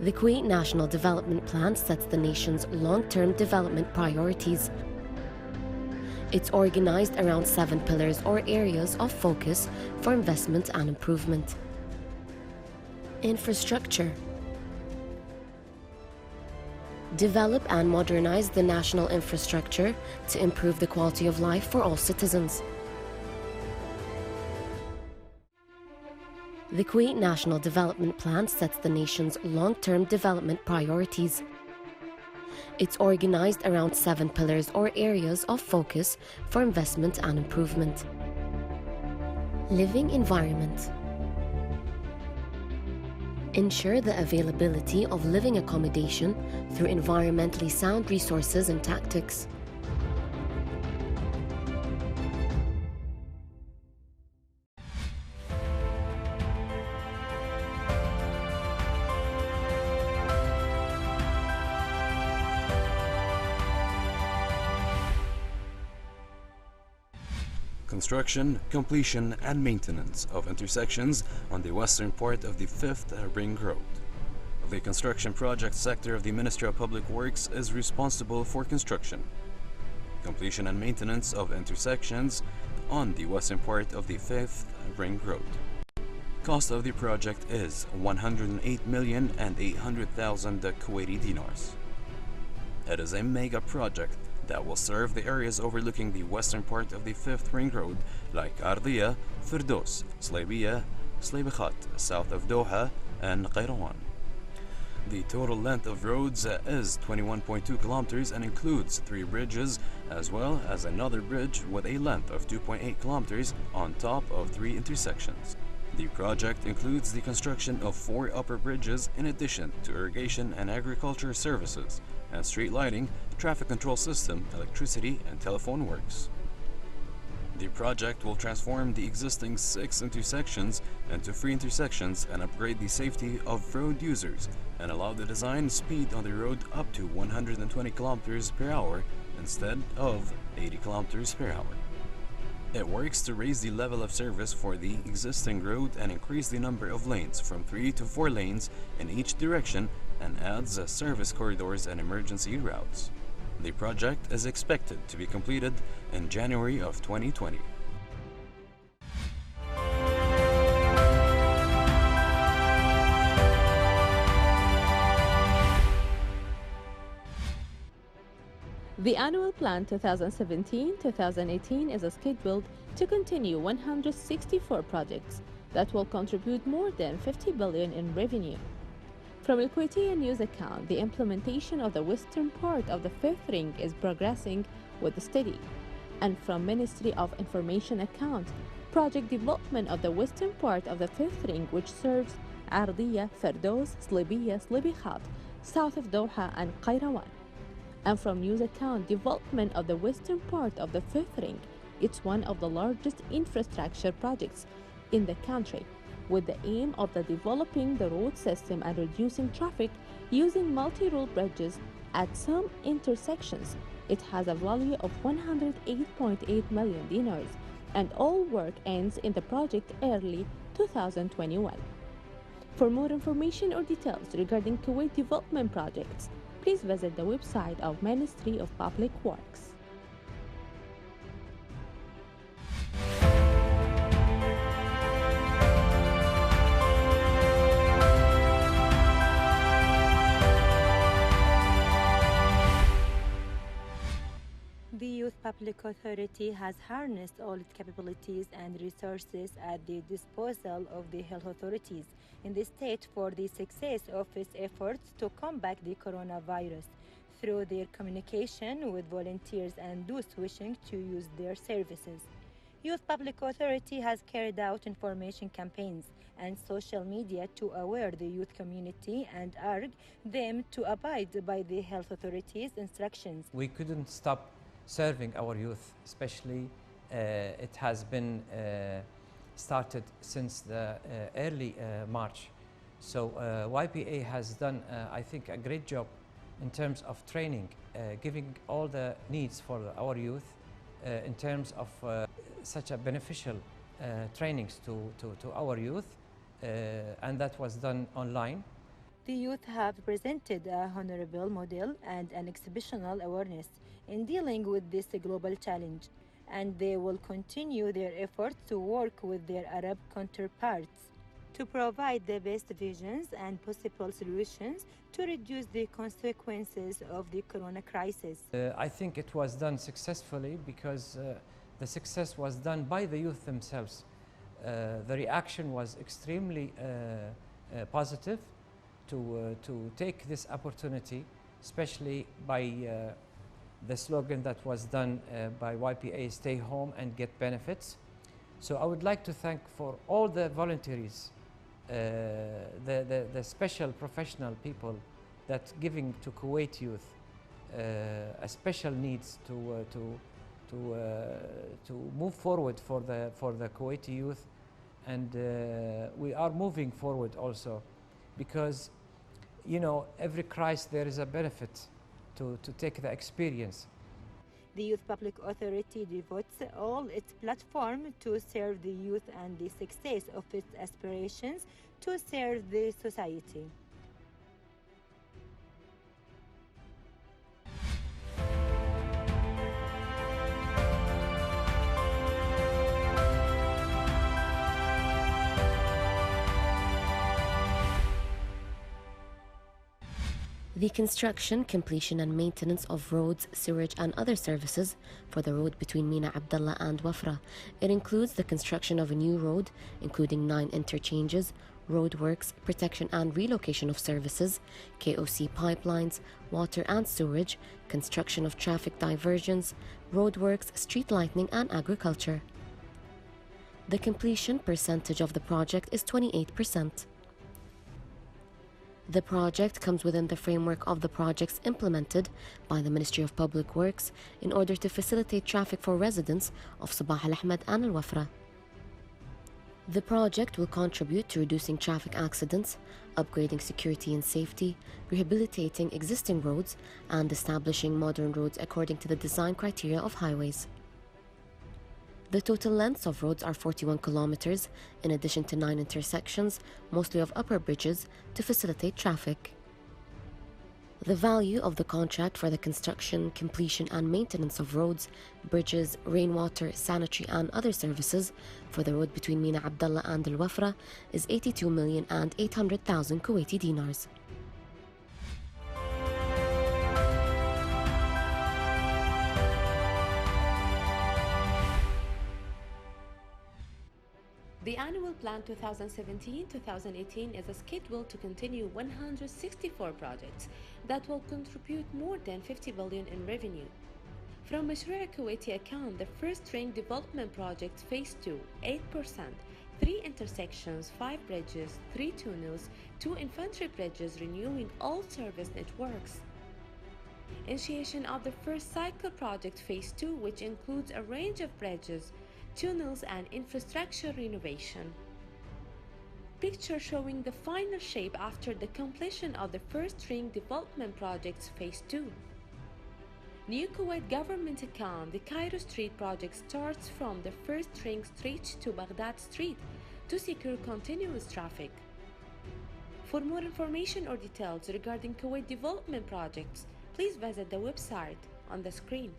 The Kuwait National Development Plan sets the nation's long-term development priorities. It's organized around 7 pillars or areas of focus for investment and improvement. Infrastructure. Develop and modernize the national infrastructure to improve the quality of life for all citizens. The Kuwait National Development Plan sets the nation's long-term development priorities. It's organized around 7 pillars or areas of focus for investment and improvement. Living environment. Ensure the availability of living accommodation through environmentally sound resources and tactics. Construction, completion and maintenance of intersections on the western part of the 5th Ring Road. The construction project sector of the Ministry of Public Works is responsible for construction, completion and maintenance of intersections on the western part of the 5th Ring Road. Cost of the project is 108,800,000 Kuwaiti dinars. It is a mega project that will serve the areas overlooking the western part of the 5th Ring Road like Ardia, Firdos, Slaybiyah, Slaybi Khat, south of Doha, and Qayrawan. The total length of roads is 21.2 kilometers and includes 3 bridges as well as another bridge with a length of 2.8 kilometers on top of 3 intersections. The project includes the construction of 4 upper bridges in addition to irrigation and agriculture services, and street lighting, traffic control system, electricity, and telephone works. The project will transform the existing 6 intersections into 3 intersections and upgrade the safety of road users and allow the design speed on the road up to 120 kilometers per hour instead of 80 kilometers per hour. It works to raise the level of service for the existing road and increase the number of lanes from 3 to 4 lanes in each direction and adds service corridors and emergency routes. The project is expected to be completed in January of 2020. The annual plan 2017-2018 is scheduled to continue 164 projects that will contribute more than 50 billion in revenue. From Al Kuwaitiya News account, the implementation of the western part of the 5th Ring is progressing with steady. And from Ministry of Information account, project development of the western part of the 5th Ring, which serves Ardia, Firdos, Slaybiyah, Slaybi Khat, south of Doha and Qayrawan. And from news account, development of the western part of the 5th Ring. It's one of the largest infrastructure projects in the country, with the aim of developing the road system and reducing traffic using multi-role bridges at some intersections. It has a value of 108.8 million dinars, and all work ends in the project early 2021. For more information or details regarding Kuwait development projects, please visit the website of Ministry of Public Works. The Youth Public Authority has harnessed all its capabilities and resources at the disposal of the health authorities in the state for the success of its efforts to combat the coronavirus through their communication with volunteers and those wishing to use their services. Youth Public Authority has carried out information campaigns and social media to aware the youth community and urge them to abide by the health authorities' instructions. We couldn't stop serving our youth, especially it has been started since the early March. So YPA has done, I think, a great job in terms of training, giving all the needs for our youth in terms of such a beneficial trainings to our youth, and that was done online. The youth have presented a honorable model and an exceptional awareness in dealing with this global challenge, and they will continue their efforts to work with their Arab counterparts to provide the best visions and possible solutions to reduce the consequences of the corona crisis. I think it was done successfully because the success was done by the youth themselves. The reaction was extremely positive to take this opportunity, especially by the slogan that was done by YPA, stay home and get benefits. So I would like to thank for all the volunteers, the special professional people that giving to Kuwait youth a special needs to move forward for the Kuwaiti youth, and we are moving forward also, because you know every crisis there is a benefit to take the experience. The Youth Public Authority devotes all its platform to serve the youth and the success of its aspirations to serve the society. The construction, completion and maintenance of roads, sewage and other services for the road between Mina Abdallah and Wafra. It includes the construction of a new road, including 9 interchanges, roadworks, protection and relocation of services, KOC pipelines, water and sewage, construction of traffic diversions, roadworks, street lighting and agriculture. The completion percentage of the project is 28%. The project comes within the framework of the projects implemented by the Ministry of Public Works in order to facilitate traffic for residents of Sabah Al Ahmed and Al Wafra. The project will contribute to reducing traffic accidents, upgrading security and safety, rehabilitating existing roads, and establishing modern roads according to the design criteria of highways. The total lengths of roads are 41 kilometers, in addition to 9 intersections, mostly of upper bridges, to facilitate traffic. The value of the contract for the construction, completion and maintenance of roads, bridges, rainwater, sanitary and other services for the road between Mina Abdallah and Al Wafra is 82,800,000 Kuwaiti dinars. The annual plan 2017-2018 is scheduled to continue 164 projects that will contribute more than 50 billion in revenue. From Mashru'a Kuwaiti account, the first ring development project phase 2, 8%, 3 intersections, 5 bridges, 3 tunnels, 2 infantry bridges renewing all service networks. Initiation of the first cycle project phase 2, which includes a range of bridges, tunnels and infrastructure renovation. Picture showing the final shape after the completion of the first ring development projects phase 2. New Kuwait government account, the Cairo Street project starts from the first ring street to Baghdad Street to secure continuous traffic. For more information or details regarding Kuwait development projects, please visit the website on the screen.